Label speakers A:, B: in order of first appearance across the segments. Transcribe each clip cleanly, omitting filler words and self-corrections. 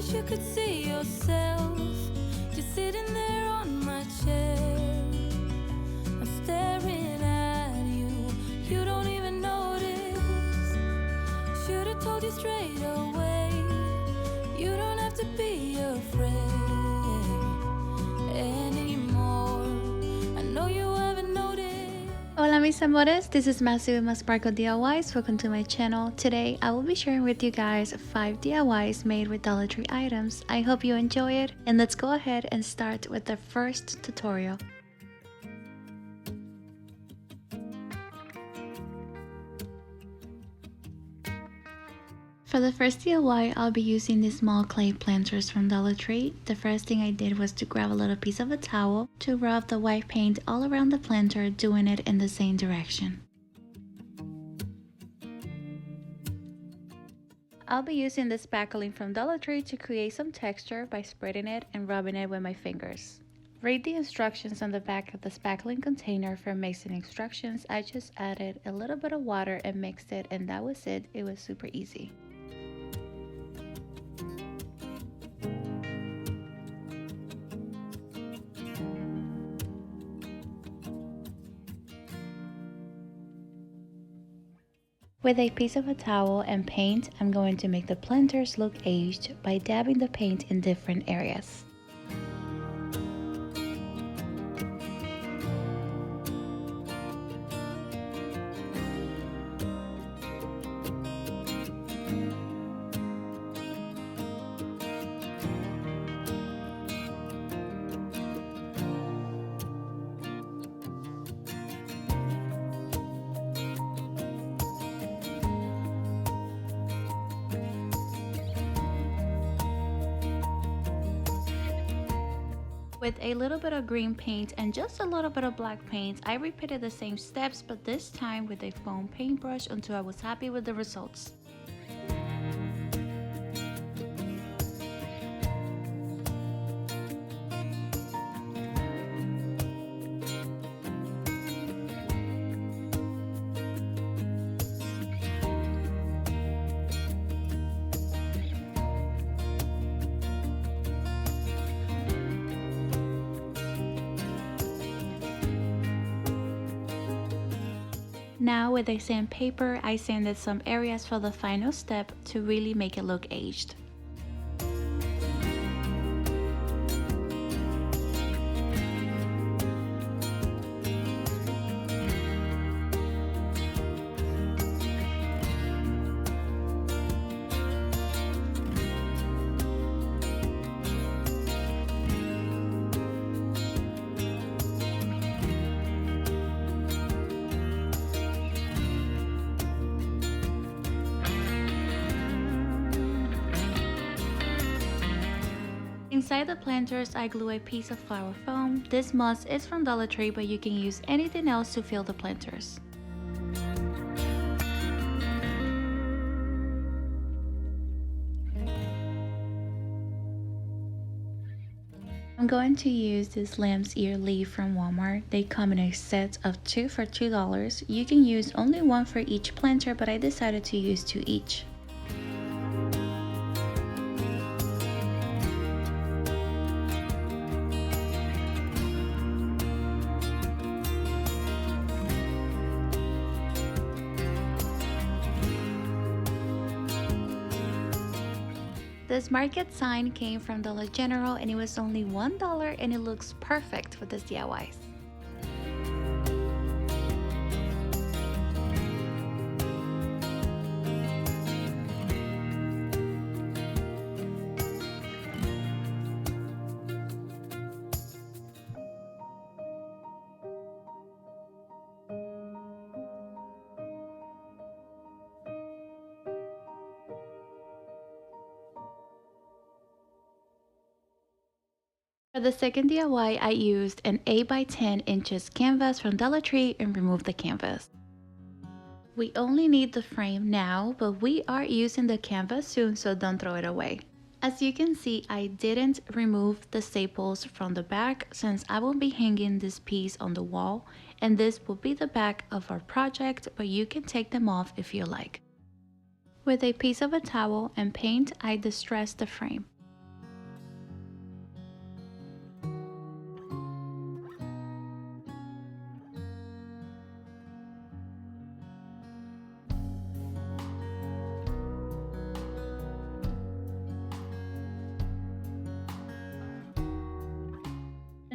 A: wish you could see yourself just sitting there on my chair. I'm staring at you, you don't even notice. Should've told you straight away, you don't have to be afraid anymore. I know you haven't noticed.
B: Hola mis amores, this is Massi with Sparkle DIYs. Welcome to my channel. Today I will be sharing with you guys 5 DIYs made with Dollar Tree items. I hope you enjoy it, and let's go ahead and start with the first tutorial. For the first DIY, I'll be using these small clay planters from Dollar Tree. The first thing I did was to grab a little piece of a towel to rub the white paint all around the planter, doing it in the same direction. I'll be using this spackling from Dollar Tree to create some texture by spreading it and rubbing it with my fingers. Read the instructions on the back of the spackling container for mixing instructions. I just added a little bit of water and mixed it, and that was it. It was super easy. With a piece of a towel and paint, I'm going to make the planters look aged by dabbing the paint in different areas. With a little bit of green paint and just a little bit of black paint, I repeated the same steps, but this time with a foam paintbrush until I was happy with the results. Now with a sandpaper, I sanded some areas for the final step to really make it look aged. Inside the planters, I glue a piece of flower foam. This must is from Dollar Tree, but you can use anything else to fill the planters. I'm going to use this lamb's ear leaf from Walmart. They come in a set of 2 for $2. You can use only one for each planter, but I decided to use 2 each. This market sign came from Dollar General and it was only $1, and it looks perfect with this DIYs. For the second DIY, I used an 8 by 10 inches canvas from Dollar Tree and removed the canvas. We only need the frame now, but we are using the canvas soon, so don't throw it away. As you can see, I didn't remove the staples from the back since I will be hanging this piece on the wall, and this will be the back of our project, but you can take them off if you like. With a piece of a towel and paint, I distressed the frame.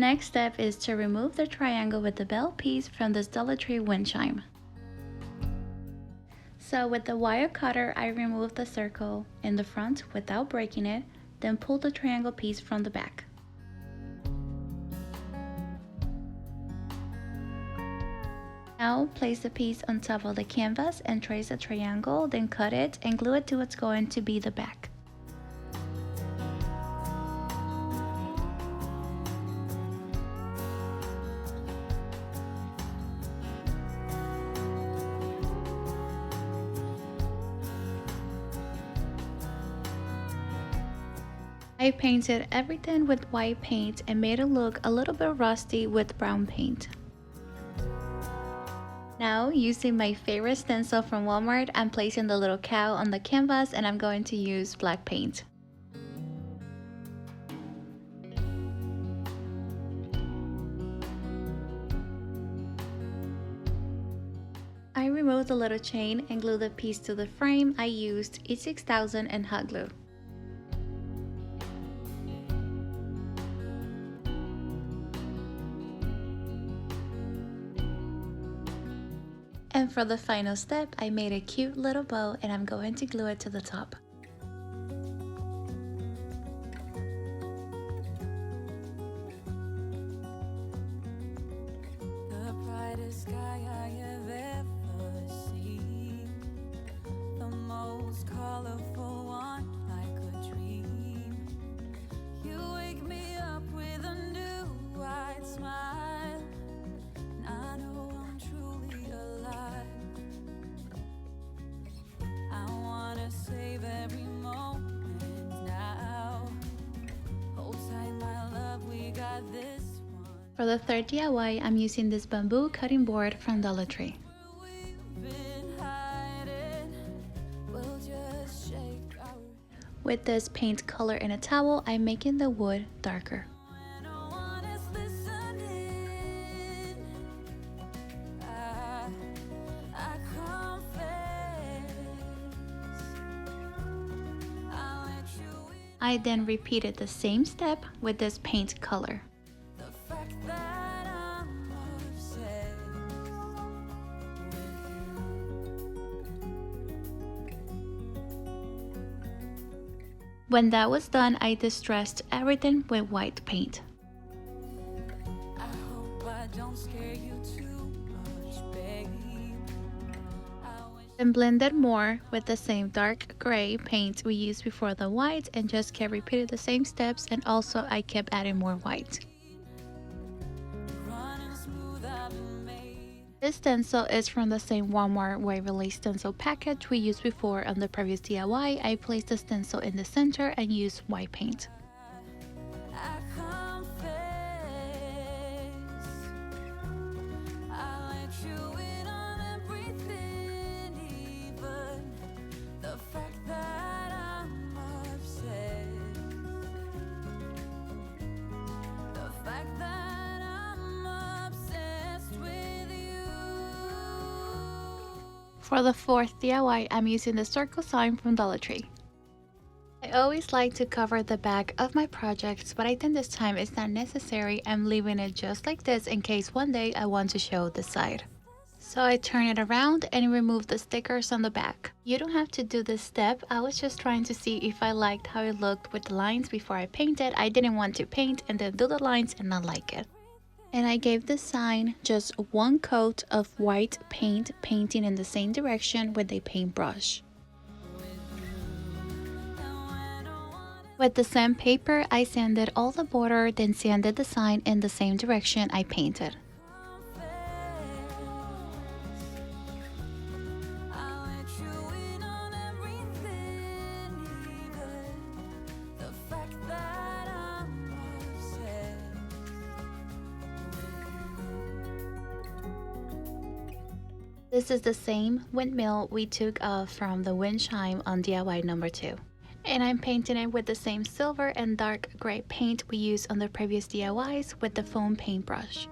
B: next step is to remove the triangle with the bell piece from this Dollar Tree wind chime. So with the wire cutter, I remove the circle in the front without breaking it, then pull the triangle piece from the back. Now place the piece on top of the canvas and trace a triangle, then cut it and glue it to what's going to be the back. I painted everything with white paint and made it look a little bit rusty with brown paint. Now, using my favorite stencil from Walmart, I'm placing the little cow on the canvas and I'm going to use black paint. I removed the little chain and glued the piece to the frame. I used E6000 and hot glue. And for the final step, I made a cute little bow and I'm going to glue it to the top.
A: The brightest sky I have ever seen, the most colorful one like a dream. You wake me up with a new white smile, and I know I'm truly alive. I wanna save every moment now. Hold tight, my love, we got this.
B: For the third DIY, I'm using this bamboo cutting board from Dollar Tree. With this paint color in a towel, I'm making the wood darker. I then repeated the same step with this paint color. When that was done, I distressed everything with white paint.
A: I hope I don't scare you too much, babe.
B: Then blended more with the same dark gray paint we used before the white and just kept repeating the same steps, and also I kept adding more white. This stencil is from the same Walmart Waverly stencil package we used before on the previous DIY. I placed the stencil in the center and used white paint. For the fourth DIY, I'm using the circle sign from Dollar Tree. I always like to cover the back of my projects, but I think this time it's not necessary. I'm leaving it just like this in case one day I want to show the side. So I turn it around and remove the stickers on the back. You don't have to do this step. I was just trying to see if I liked how it looked with the lines before I painted. I didn't want to paint and then do the lines and not like it. And I gave the sign just one coat of white paint, painting in the same direction with a paintbrush. With the sandpaper, I sanded all the border, then sanded the sign in the same direction I painted. This is the same windmill we took off from the wind chime on DIY number 2. And I'm painting it with the same silver and dark gray paint we used on the previous DIYs with the foam paintbrush.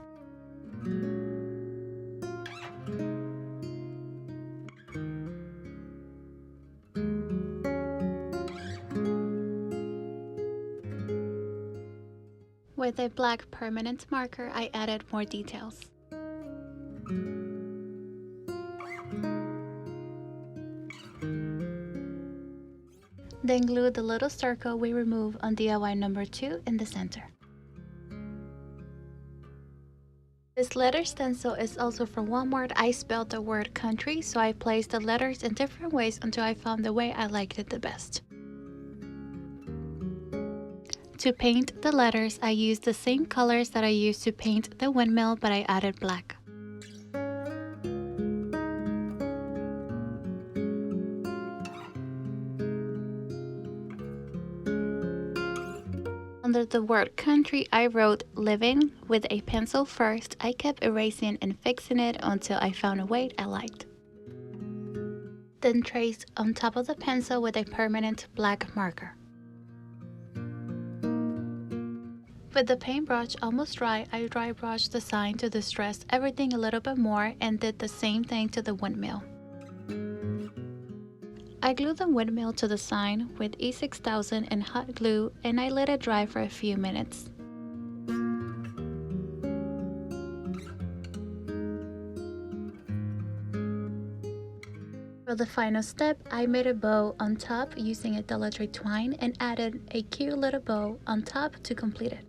B: With a black permanent marker, I added more details. Then glue the little circle we removed on DIY number 2 in the center. This letter stencil is also from Walmart. I spelled the word country, so I placed the letters in different ways until I found the way I liked it the best. To paint the letters, I used the same colors that I used to paint the windmill, but I added black. Under the word country, I wrote living with a pencil first. I kept erasing and fixing it until I found a way I liked. Then traced on top of the pencil with a permanent black marker. With the paintbrush almost dry, I dry brushed the sign to distress everything a little bit more and did the same thing to the windmill. I glued the windmill to the sign with E6000 and hot glue, and I let it dry for a few minutes. For the final step, I made a bow on top using a Dollar Tree twine and added a cute little bow on top to complete it.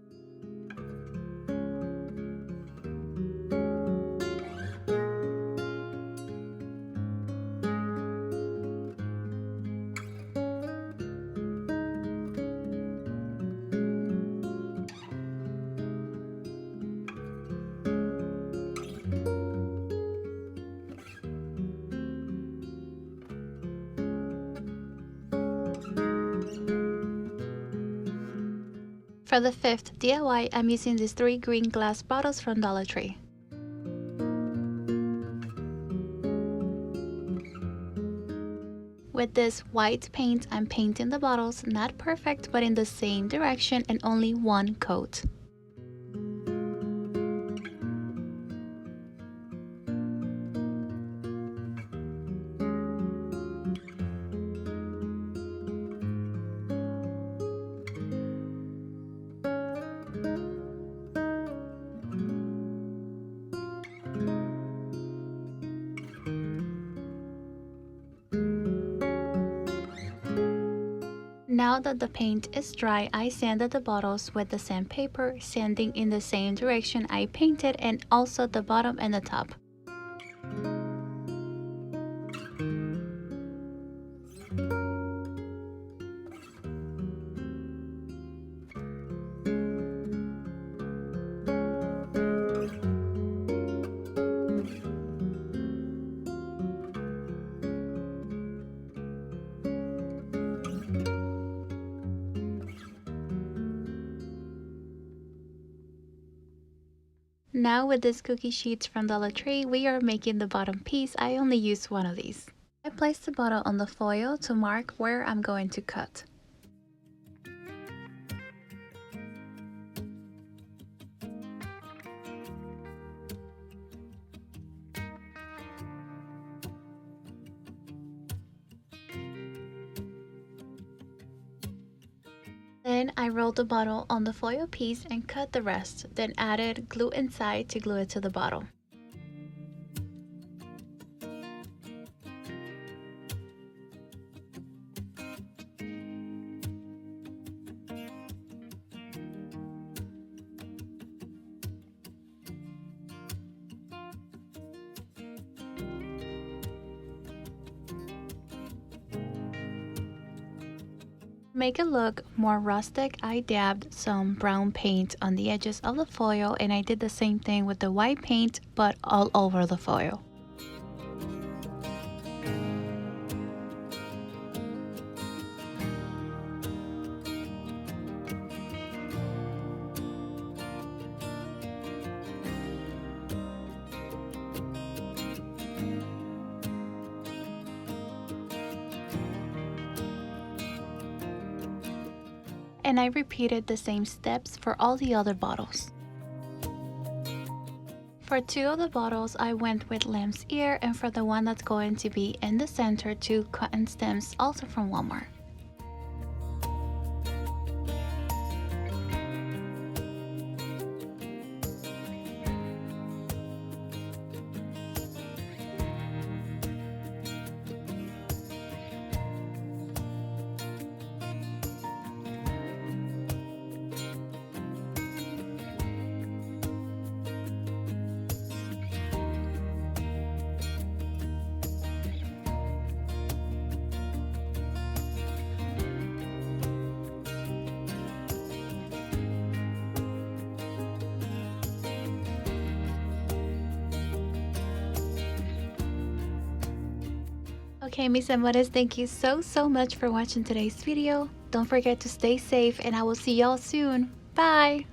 B: For the 5th DIY, I'm using these 3 green glass bottles from Dollar Tree. With this white paint, I'm painting the bottles, not perfect, but in the same direction and only one coat. Now that the paint is dry, I sanded the bottles with the sandpaper, sanding in the same direction I painted and also the bottom and the top. Now with these cookie sheets from Dollar Tree, we are making the bottom piece. I only used one of these. I placed the bottle on the foil to mark where I'm going to cut. Then I rolled the bottle on the foil piece and cut the rest, then added glue inside to glue it to the bottle. make it look more rustic, I dabbed some brown paint on the edges of the foil, and I did the same thing with the white paint but all over the foil. And I repeated the same steps for all the other bottles. For two of the bottles, I went with lamb's ear, and for the one that's going to be in the center, two cotton stems, also from Walmart. Okay, mis amores, thank you so much for watching today's video. Don't forget to stay safe and I will see y'all soon. Bye!